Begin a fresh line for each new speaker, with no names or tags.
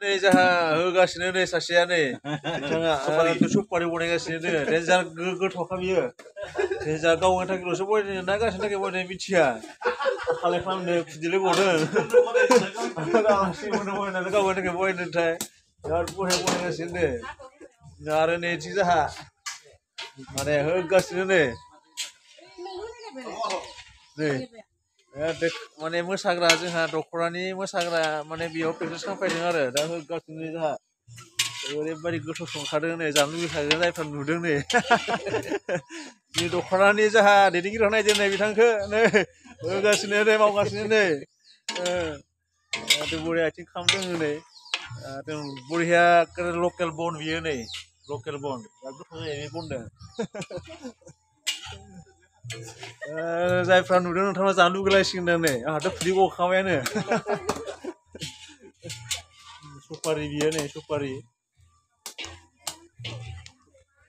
नै जाहा होगासिनो नै सासेया नै बिथाङा सुपारि बनायगासिनो दोङो रेन्जार गोथावखा बियो रेन्जार गावनि थाखायल'सो बनायनो ना गासिनि थाखाय बनायनो मिथिया खालाय खालामनो खुदिले गदों आलासि बनायनानै गावनि थाखाय बनायनोथाय बिराद बनायगासिनो दे आरो नैथि जाहा माने होगासिनो नै माने मोसाग्रा जोंहा दख'रानि मोसाग्रा माने बेयाव प्रेक्टिस खालामफैदों आरो दा होगासिनो जोंहा ओरैबायदि गोथाव संखादों नै जानो लुबैखागोन जायफ्रा नुदों नै जोंनि दख'रानि जोंहा दैदेनगिरियाव नायदों नै बिथांखौ नै होगासिनो नै मावगासिनो नै बरिया एक्टिं खालामदों नै बरिया लकेल बन बियो नै लकेल बन बिराद गोथाव जायो बे बनजों जायफ्रा नुदों नोंथाङा जानो लुगैलायसिगोन नै आंहाथ' खुदै गखाबायानो सुपारि बियो नै सुपारि